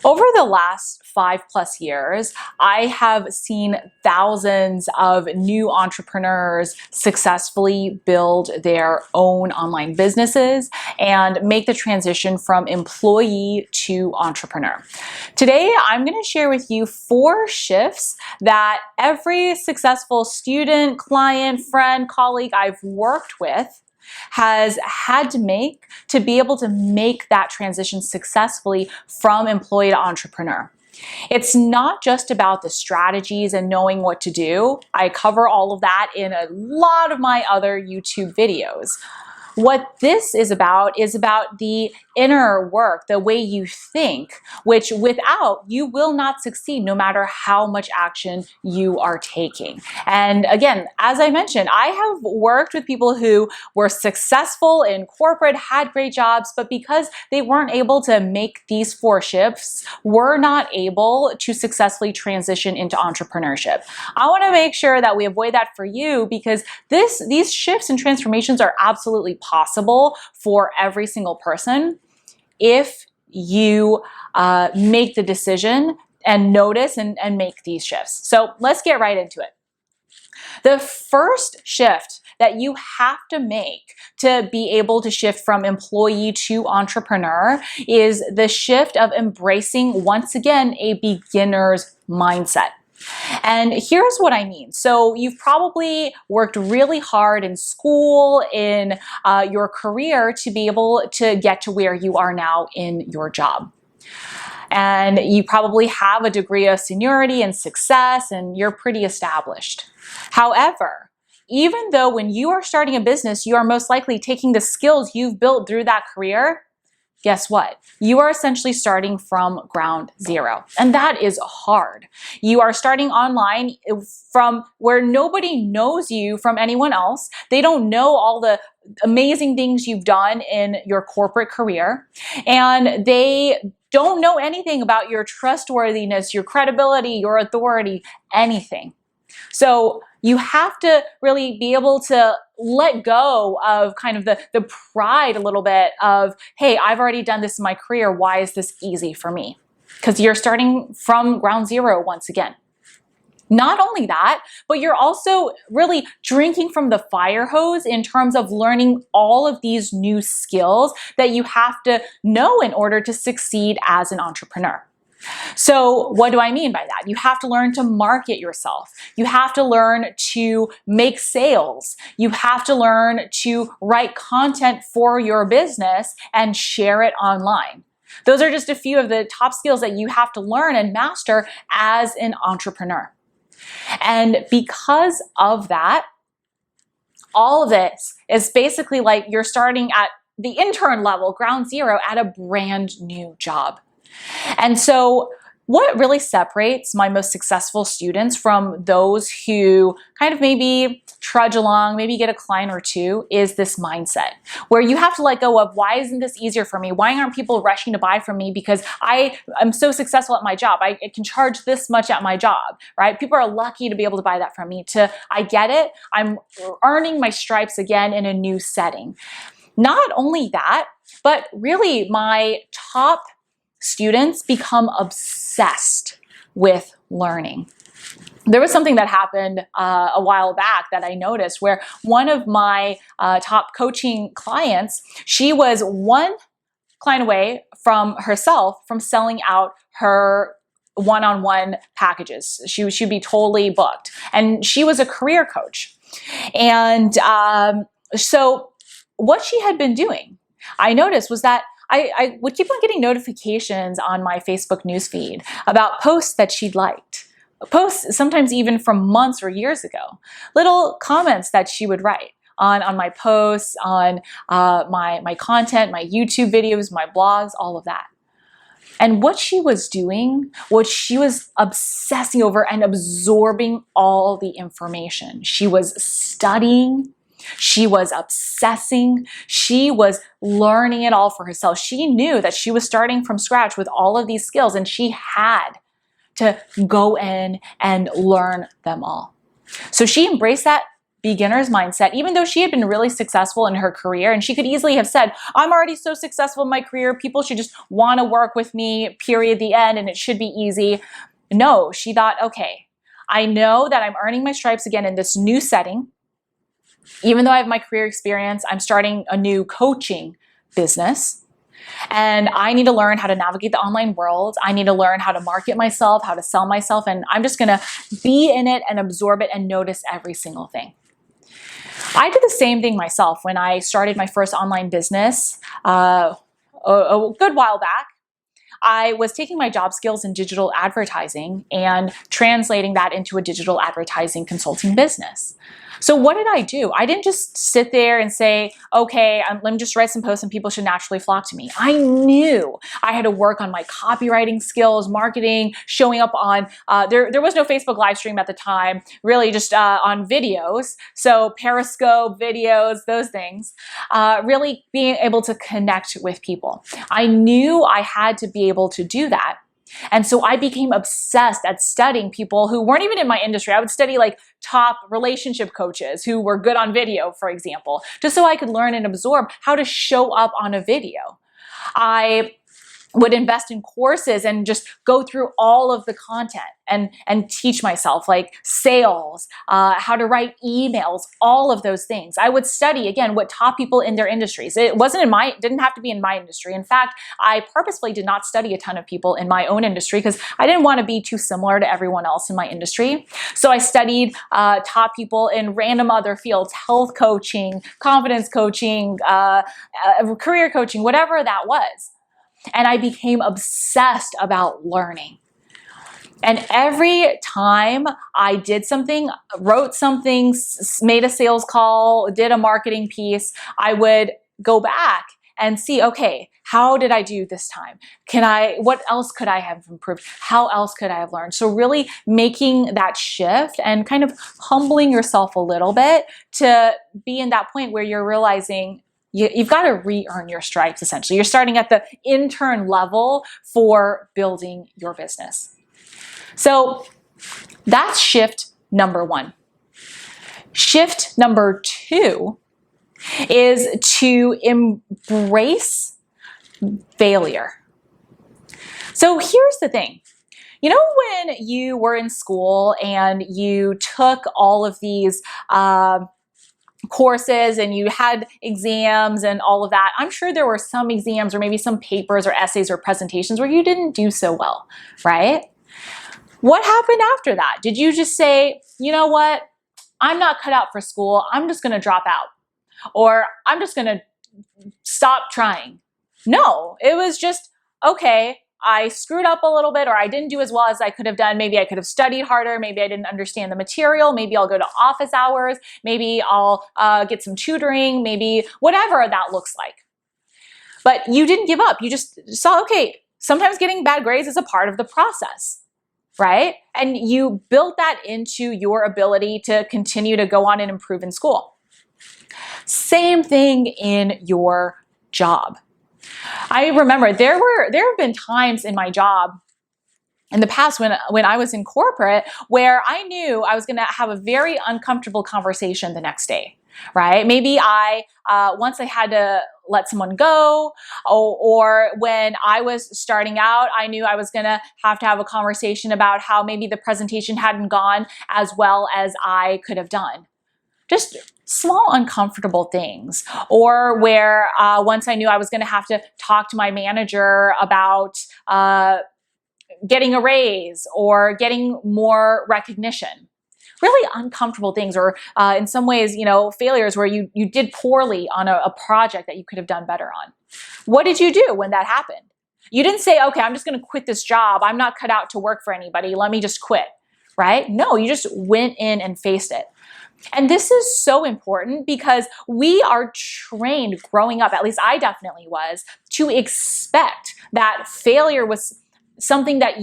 Over the last 5+ years, I have seen thousands of new entrepreneurs successfully build their own online businesses and make the transition from employee to entrepreneur. Today, I'm going to share with you 4 shifts that every successful student, client, friend, colleague I've worked with has had to make to be able to make that transition successfully from employee to entrepreneur. It's not just about the strategies and knowing what to do. I cover all of that in a lot of my other YouTube videos. What this is about the inner work, the way you think, which without you will not succeed no matter how much action you are taking. And again, as I mentioned, I have worked with people who were successful in corporate, had great jobs, but because they weren't able to make these 4 shifts, were not able to successfully transition into entrepreneurship. I want to make sure that we avoid that for you, because these shifts and transformations are absolutely possible for every single person if you make the decision and notice and make these shifts. So let's get right into it. The first shift that you have to make to be able to shift from employee to entrepreneur is the shift of embracing, once again, a beginner's mindset. And here's what I mean. So you've probably worked really hard in school, in your career, to be able to get to where you are now in your job. And you probably have a degree of seniority and success, and you're pretty established. However, even though when you are starting a business, you are most likely taking the skills you've built through that career, guess what? You are essentially starting from ground zero. And that is hard. You are starting online from where nobody knows you from anyone else. They don't know all the amazing things you've done in your corporate career. And they don't know anything about your trustworthiness, your credibility, your authority, anything. So you have to really be able to let go of kind of the pride a little bit of, hey, I've already done this in my career. Why is this easy for me? Because you're starting from ground zero once again. Not only that, but you're also really drinking from the fire hose in terms of learning all of these new skills that you have to know in order to succeed as an entrepreneur. So what do I mean by that? You have to learn to market yourself. You have to learn to make sales. You have to learn to write content for your business and share it online. Those are just a few of the top skills that you have to learn and master as an entrepreneur. And because of that, all of this is basically like you're starting at the intern level, ground zero, at a brand new job. And so what really separates my most successful students from those who kind of maybe trudge along, maybe get a client or two, is this mindset where you have to let go of, why isn't this easier for me? Why aren't people rushing to buy from me because I'm so successful at my job? I can charge this much at my job, right? People are lucky to be able to buy that from me, to, I get it, I'm earning my stripes again in a new setting. Not only that, but really my top students become obsessed with learning. There was something that happened a while back that I noticed where one of my top coaching clients, she was one client away from herself from selling out her one-on-one packages. She'd be totally booked. And she was a career coach. And so what she had been doing, I noticed, was that I would keep on getting notifications on my Facebook newsfeed about posts that she'd liked. Posts sometimes even from months or years ago. Little comments that she would write on my posts, on my content, my YouTube videos, my blogs, all of that. And what she was doing, what she was obsessing over and absorbing all the information. She was studying. She was obsessing. She was learning it all for herself. She knew that she was starting from scratch with all of these skills, and she had to go in and learn them all. So she embraced that beginner's mindset, even though she had been really successful in her career, and she could easily have said, I'm already so successful in my career, people should just want to work with me, period, the end, and it should be easy. No, she thought, okay, I know that I'm earning my stripes again in this new setting. Even though I have my career experience, I'm starting a new coaching business. And I need to learn how to navigate the online world. I need to learn how to market myself, how to sell myself, and I'm just gonna be in it and absorb it and notice every single thing. I did the same thing myself when I started my first online business a good while back. I was taking my job skills in digital advertising and translating that into a digital advertising consulting business. So what did I do? I didn't just sit there and say, okay, let me just write some posts and people should naturally flock to me. I knew I had to work on my copywriting skills, marketing, showing up on, there was no Facebook live stream at the time, really just on videos. So Periscope, videos, those things, really being able to connect with people. I knew I had to be able to do that. And so I became obsessed at studying people who weren't even in my industry. I would study like top relationship coaches who were good on video, for example, just so I could learn and absorb how to show up on a video. I would invest in courses and just go through all of the content and teach myself, like sales, how to write emails, all of those things. I would study, again, what top people in their industries. It didn't have to be in my industry. In fact, I purposefully did not study a ton of people in my own industry because I didn't want to be too similar to everyone else in my industry. So I studied top people in random other fields, health coaching, confidence coaching, career coaching, whatever that was. And I became obsessed about learning. And every time I did something, wrote something, made a sales call, did a marketing piece, I would go back and see, okay, how did I do this time? What else could I have improved? How else could I have learned? So really making that shift and kind of humbling yourself a little bit to be in that point where you're realizing you've got to re-earn your stripes, essentially. You're starting at the intern level for building your business. So that's shift number one. Shift number two is to embrace failure. So here's the thing. You know, when you were in school and you took all of these courses and you had exams and all of that, I'm sure there were some exams or maybe some papers or essays or presentations where you didn't do so well, right? What happened after that? Did you just say, you know what? I'm not cut out for school. I'm just going to drop out. Or I'm just going to stop trying. No, it was just, okay, I screwed up a little bit, or I didn't do as well as I could have done. Maybe I could have studied harder. Maybe I didn't understand the material. Maybe I'll go to office hours. Maybe I'll get some tutoring. Maybe whatever that looks like. But you didn't give up. You just saw, okay, sometimes getting bad grades is a part of the process, right? And you built that into your ability to continue to go on and improve in school. Same thing in your job. I remember there have been times in my job in the past when I was in corporate where I knew I was going to have a very uncomfortable conversation the next day, right? Maybe once I had to let someone go, or when I was starting out, I knew I was going to have a conversation about how maybe the presentation hadn't gone as well as I could have done. Just small uncomfortable things. Or where once I knew I was going to have to talk to my manager about getting a raise or getting more recognition. Really uncomfortable things, or in some ways, failures where you did poorly on a project that you could have done better on. What did you do when that happened? You didn't say, okay, I'm just going to quit this job. I'm not cut out to work for anybody. Let me just quit, right? No, you just went in and faced it. And this is so important because we are trained growing up, at least I definitely was, to expect that failure was something that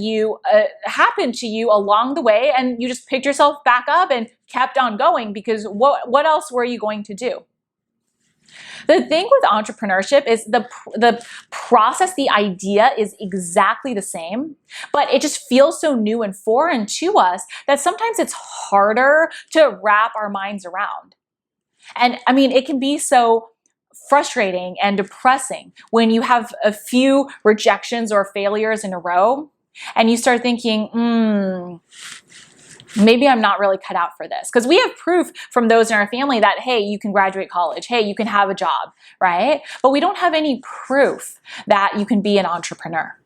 happened to you along the way, and you just picked yourself back up and kept on going, because what else were you going to do? The thing with entrepreneurship is the process, the idea is exactly the same, but it just feels so new and foreign to us that sometimes it's harder to wrap our minds around. And I mean, it can be so frustrating and depressing when you have a few rejections or failures in a row and you start thinking, maybe I'm not really cut out for this. Because we have proof from those in our family that, hey, you can graduate college, hey, you can have a job, right? But we don't have any proof that you can be an entrepreneur.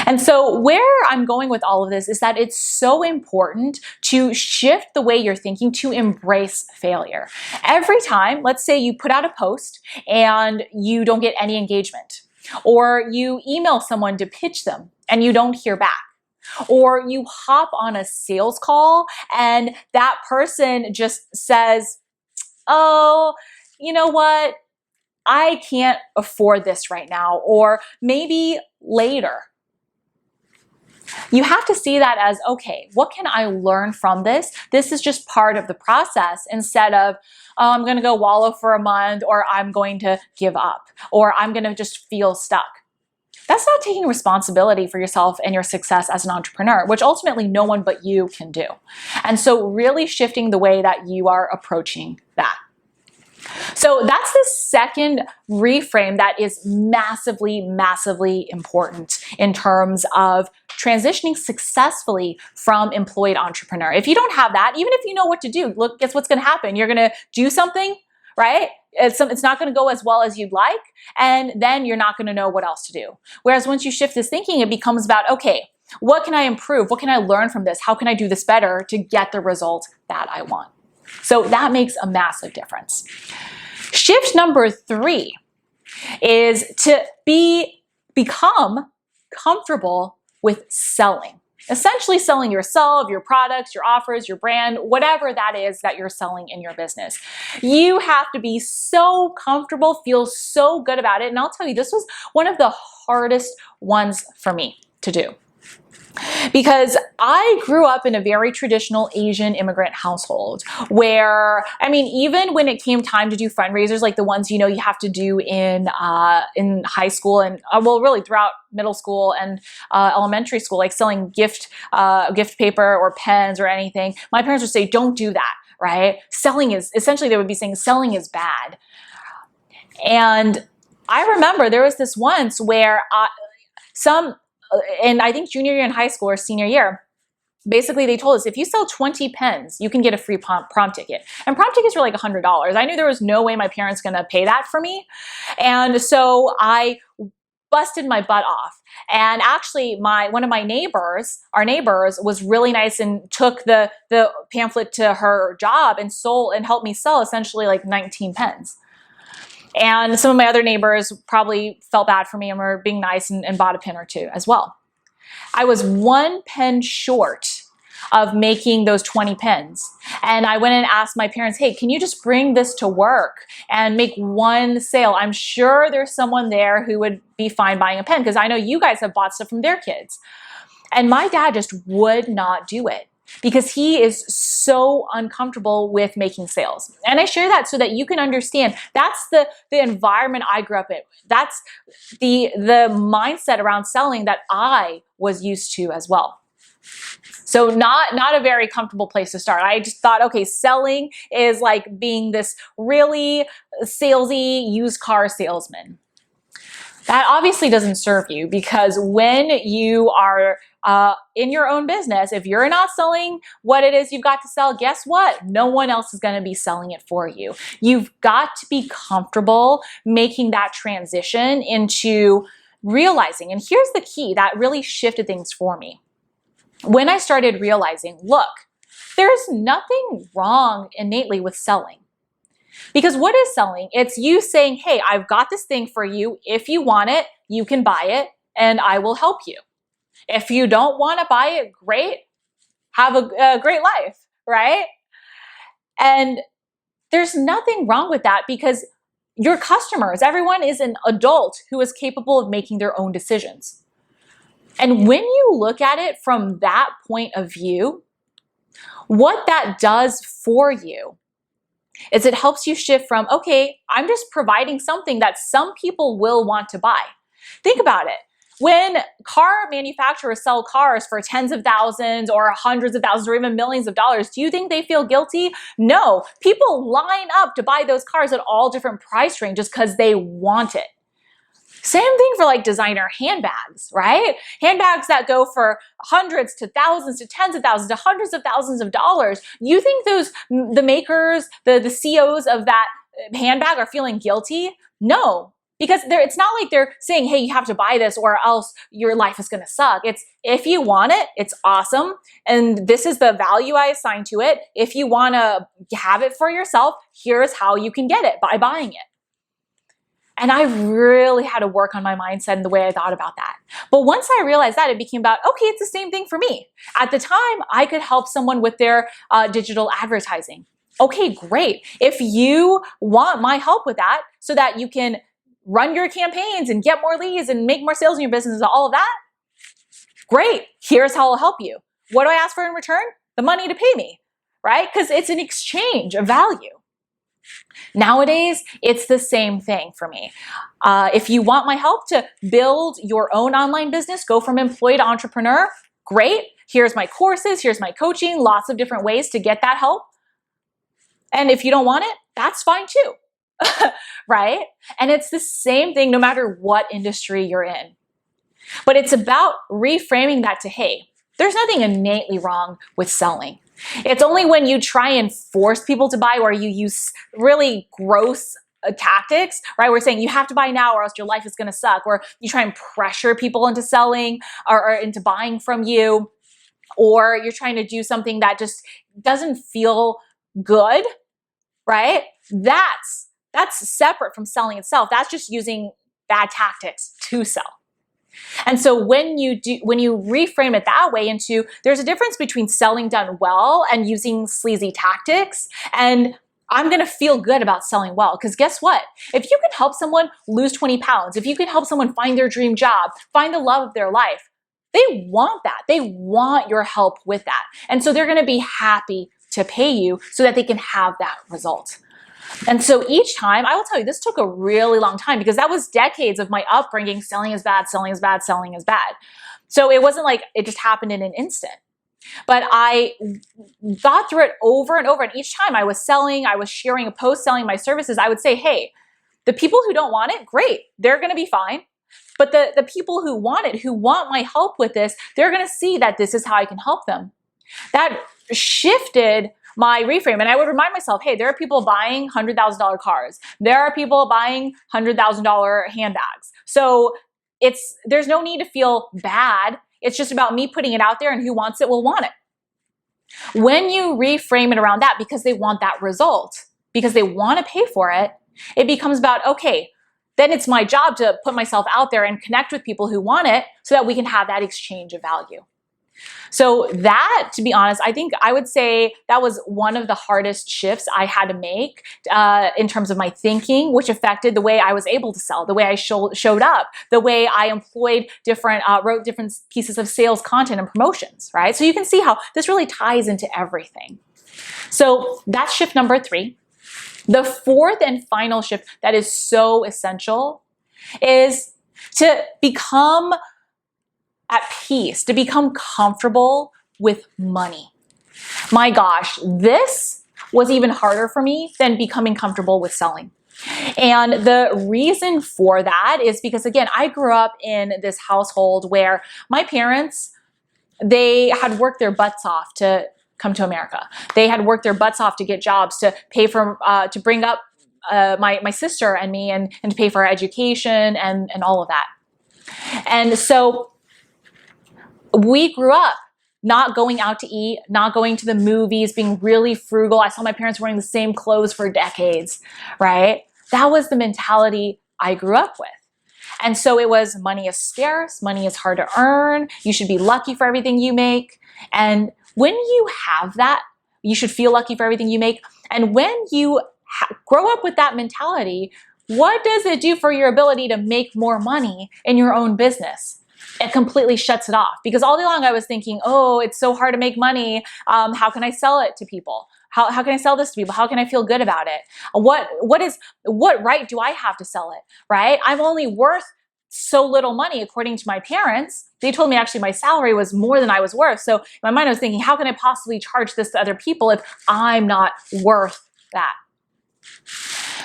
And so where I'm going with all of this is that it's so important to shift the way you're thinking to embrace failure. Every time, let's say you put out a post and you don't get any engagement, or you email someone to pitch them and you don't hear back, or you hop on a sales call and that person just says, oh, you know what? I can't afford this right now, or maybe later. You have to see that as, okay, what can I learn from this? This is just part of the process, instead of, oh, I'm going to go wallow for a month, or I'm going to give up, or I'm going to just feel stuck. That's not taking responsibility for yourself and your success as an entrepreneur, which ultimately no one but you can do. And so really shifting the way that you are approaching that. So that's the second reframe that is massively, massively important in terms of transitioning successfully from employed entrepreneur. If you don't have that, even if you know what to do, look, guess what's going to happen? You're going to do something, right? It's not going to go as well as you'd like, and then you're not going to know what else to do. Whereas once you shift this thinking, it becomes about, okay, what can I improve? What can I learn from this? How can I do this better to get the result that I want? So that makes a massive difference. Shift number 3 is to become comfortable with selling. Essentially selling yourself, your products, your offers, your brand, whatever that is that you're selling in your business. You have to be so comfortable, feel so good about it. And I'll tell you, this was one of the hardest ones for me to do. Because I grew up in a very traditional Asian immigrant household where, I mean, even when it came time to do fundraisers, like the ones, you have to do in high school and, well, really throughout middle school and elementary school, like selling gift paper or pens or anything, my parents would say, don't do that, right? Selling is, essentially they would be saying selling is bad. And I remember there was this once where and I think junior year in high school or senior year, basically they told us, if you sell 20 pens, you can get a free prom ticket. And prom tickets were like $100. I knew there was no way my parents going to pay that for me. And so I busted my butt off. And actually one of my neighbors, our neighbors, was really nice and took the pamphlet to her job and helped me sell essentially like 19 pens. And some of my other neighbors probably felt bad for me and were being nice and bought a pen or two as well. I was 1 pen short of making those 20 pens. And I went and asked my parents, hey, can you just bring this to work and make one sale? I'm sure there's someone there who would be fine buying a pen, because I know you guys have bought stuff from their kids. And my dad just would not do it, because he is so uncomfortable with making sales. And I share that so that you can understand that's the environment I grew up in. That's the mindset around selling that I was used to as well. So not a very comfortable place to start. I just thought, okay, selling is like being this really salesy used car salesman. That obviously doesn't serve you, because when you are in your own business, if you're not selling what it is you've got to sell, guess what? No one else is going to be selling it for you. You've got to be comfortable making that transition into realizing, and here's the key that really shifted things for me. When I started realizing, look, there's nothing wrong innately with selling. Because what is selling? It's you saying, hey, I've got this thing for you. If you want it, you can buy it and I will help you. If you don't want to buy it, great. Have a great life, right? And there's nothing wrong with that, because your customers, everyone is an adult who is capable of making their own decisions. And when you look at it from that point of view, what that does for you is it helps you shift from, okay, I'm just providing something that some people will want to buy. Think about it. When car manufacturers sell cars for tens of thousands or hundreds of thousands or even millions of dollars, do you think they feel guilty? No. People line up to buy those cars at all different price ranges because they want it. Same thing for like designer handbags, right? Handbags that go for hundreds to thousands to tens of thousands to hundreds of thousands of dollars. You think the makers, the CEOs of that handbag are feeling guilty? No. Because it's not like they're saying, hey, you have to buy this or else your life is going to suck. It's if you want it, it's awesome. And this is the value I assign to it. If you want to have it for yourself, here's how you can get it by buying it. And I really had to work on my mindset and the way I thought about that. But once I realized that, it became about, okay, it's the same thing for me. At the time, I could help someone with their digital advertising. Okay, great. If you want my help with that so that you can run your campaigns and get more leads and make more sales in your business and all of that, great. Here's how I'll help you. What do I ask for in return? The money to pay me, right? Because it's an exchange of value. Nowadays, it's the same thing for me. If you want my help to build your own online business, go from employee to entrepreneur, great. Here's my courses, here's my coaching, lots of different ways to get that help. And if you don't want it, that's fine too, right? And it's the same thing no matter what industry you're in. But it's about reframing that to, hey, there's nothing innately wrong with selling. It's only when you try and force people to buy or you use really gross tactics, right? We're saying you have to buy now or else your life is going to suck, or you try and pressure people into selling or into buying from you, or you're trying to do something that just doesn't feel good, right? That's separate from selling itself. That's just using bad tactics to sell. And so when you reframe it that way into, there's a difference between selling done well and using sleazy tactics, and I'm going to feel good about selling well. Because guess what? If you can help someone lose 20 pounds, if you can help someone find their dream job, find the love of their life, they want that. They want your help with that. And so they're going to be happy to pay you so that they can have that result. And so each time, I will tell you, this took a really long time because that was decades of my upbringing. Selling is bad, selling is bad, selling is bad. So it wasn't like it just happened in an instant. But I got through it over and over. And each time I was selling, I was sharing a post, selling my services, I would say, hey, the people who don't want it, great. They're going to be fine. But the people who want it, who want my help with this, they're going to see that this is how I can help them. That shifted my reframe. And I would remind myself, hey, there are people buying $100,000 cars. There are people buying $100,000 handbags. So there's no need to feel bad. It's just about me putting it out there, and who wants it will want it. When you reframe it around that, because they want that result, because they want to pay for it, it becomes about, okay, then it's my job to put myself out there and connect with people who want it so that we can have that exchange of value. So that, to be honest, I think I would say that was one of the hardest shifts I had to make in terms of my thinking, which affected the way I was able to sell, the way I showed up, the way I employed wrote different pieces of sales content and promotions, right? So you can see how this really ties into everything. So that's shift number 3. The fourth and final shift that is so essential is to become at peace, to become comfortable with money. My gosh, this was even harder for me than becoming comfortable with selling. And the reason for that is because, again, I grew up in this household where my parents, they had worked their butts off to come to America. They had worked their butts off to get jobs, to pay for, to bring up my sister and me, and to pay for our education and all of that. And so we grew up not going out to eat, not going to the movies, being really frugal. I saw my parents wearing the same clothes for decades, right? That was the mentality I grew up with. And so it was, money is scarce, money is hard to earn, you should be lucky for everything you make. And when you have that, you should feel lucky for everything you make. And when you grow up with that mentality, what does it do for your ability to make more money in your own business? It completely shuts it off, because all day long I was thinking, oh, it's so hard to make money. How can I sell it to people? How can I sell this to people? How can I feel good about it? What right do I have to sell it, right? I'm only worth so little money according to my parents. They told me actually my salary was more than I was worth. So in my mind I was thinking, how can I possibly charge this to other people if I'm not worth that?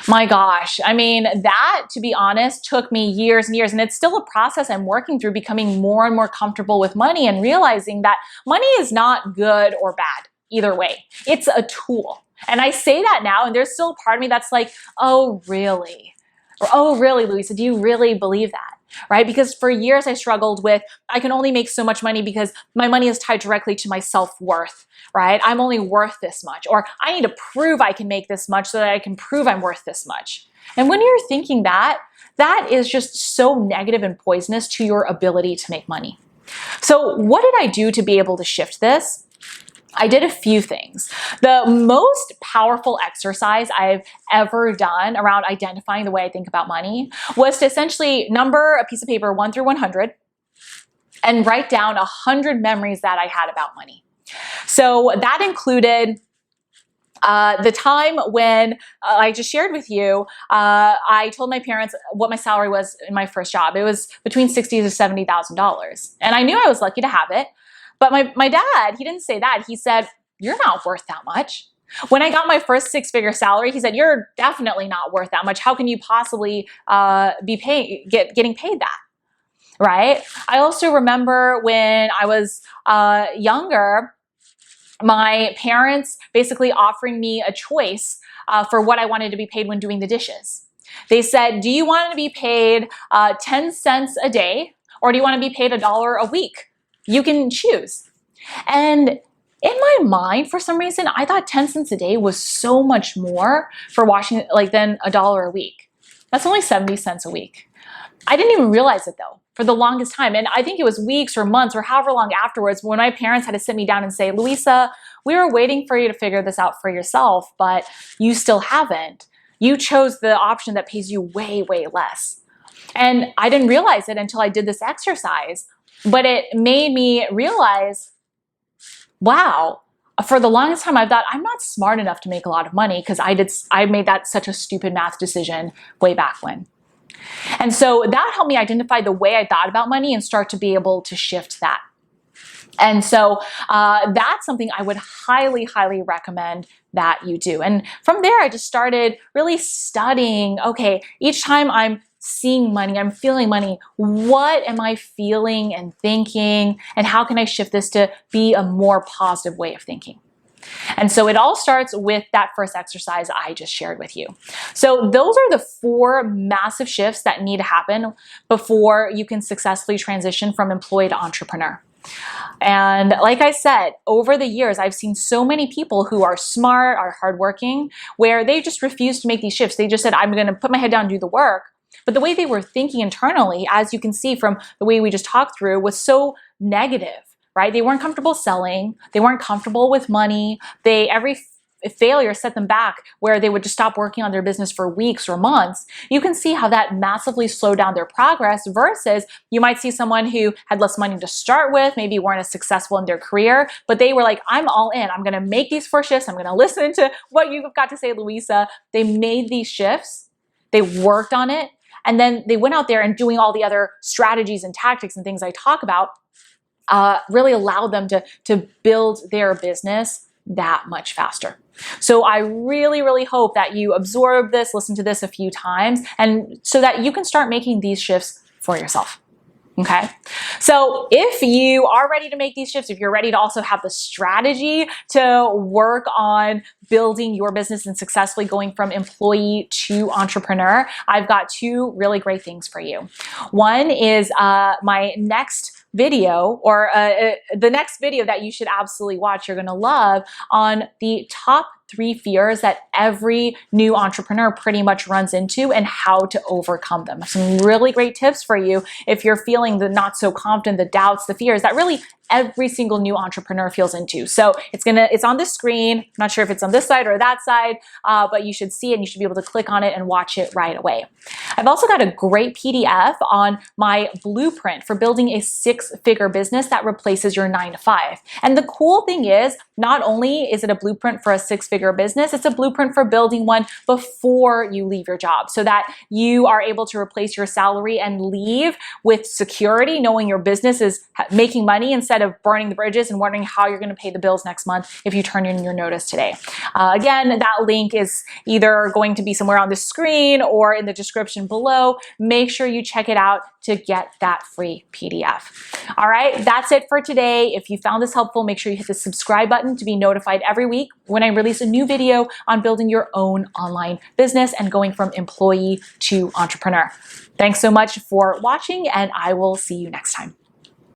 My gosh, I mean, that, to be honest, took me years and years, and it's still a process I'm working through, becoming more and more comfortable with money and realizing that money is not good or bad either way. It's a tool. And I say that now, and there's still a part of me that's like, oh, really? Or, oh, really, Luisa, do you really believe that? Right? Because for years I struggled with, I can only make so much money because my money is tied directly to my self-worth, right? I'm only worth this much, or I need to prove I can make this much so that I can prove I'm worth this much. And when you're thinking that, that is just so negative and poisonous to your ability to make money. So what did I do to be able to shift this? I did a few things. The most powerful exercise I've ever done around identifying the way I think about money was to essentially number a piece of paper 1 through 100 and write down 100 memories that I had about money. So that included the time when I just shared with you, I told my parents what my salary was in my first job. It was between $60,000 to $70,000. And I knew I was lucky to have it. But my dad, he didn't say that. He said, you're not worth that much. When I got my first 6-figure salary, he said, you're definitely not worth that much. How can you possibly be getting paid that? Right? I also remember when I was younger, my parents basically offering me a choice for what I wanted to be paid when doing the dishes. They said, do you want to be paid 10 cents a day, or do you want to be paid $1 a week? You can choose. And in my mind, for some reason, I thought 10 cents a day was so much more for washing than $1 a week. That's only 70 cents a week. I didn't even realize it though, for the longest time. And I think it was weeks or months or however long afterwards when my parents had to sit me down and say, Luisa, we were waiting for you to figure this out for yourself, but you still haven't. You chose the option that pays you way, way less. And I didn't realize it until I did this exercise. But it made me realize, wow, for the longest time I thought I'm not smart enough to make a lot of money because I made that such a stupid math decision way back when. And so that helped me identify the way I thought about money and start to be able to shift that. And so that's something I would highly, highly recommend that you do. And from there, I just started really studying, okay, each time I'm seeing money, I'm feeling money, what am I feeling and thinking, and how can I shift this to be a more positive way of thinking? And so it all starts with that first exercise I just shared with you. So those are the 4 massive shifts that need to happen before you can successfully transition from employee to entrepreneur. And like I said, over the years, I've seen so many people who are smart, are hardworking, where they just refuse to make these shifts. They just said, I'm going to put my head down and do the work. But the way they were thinking internally, as you can see from the way we just talked through, was so negative, right? They weren't comfortable selling. They weren't comfortable with money. Every failure set them back where they would just stop working on their business for weeks or months. You can see how that massively slowed down their progress versus you might see someone who had less money to start with, maybe weren't as successful in their career, but they were like, I'm all in. I'm going to make these 4 shifts. I'm going to listen to what you've got to say, Luisa. They made these shifts. They worked on it. And then they went out there and doing all the other strategies and tactics and things I talk about really allowed them to build their business that much faster. So I really, really hope that you absorb this, listen to this a few times, and so that you can start making these shifts for yourself. Okay. So if you are ready to make these shifts, if you're ready to also have the strategy to work on building your business and successfully going from employee to entrepreneur, I've got 2 really great things for you. One is my next video, or the next video that you should absolutely watch, you're going to love, on the top 3 fears that every new entrepreneur pretty much runs into and how to overcome them. Some really great tips for you if you're feeling the not so confident, the doubts, the fears that really every single new entrepreneur feels into. So it's on the screen. I'm not sure if it's on this side or that side, but you should see it and you should be able to click on it and watch it right away. I've also got a great PDF on my blueprint for building a 6-figure business that replaces your 9-to-5. And the cool thing is, not only is it a blueprint for a 6-figure six-figure business. It's a blueprint for building one before you leave your job so that you are able to replace your salary and leave with security, knowing your business is making money instead of burning the bridges and wondering how you're going to pay the bills next month if you turn in your notice today. Again, that link is either going to be somewhere on the screen or in the description below. Make sure you check it out to get that free PDF. All right, that's it for today. If you found this helpful, make sure you hit the subscribe button to be notified every week when I release a new video on building your own online business and going from employee to entrepreneur. Thanks so much for watching, and I will see you next time.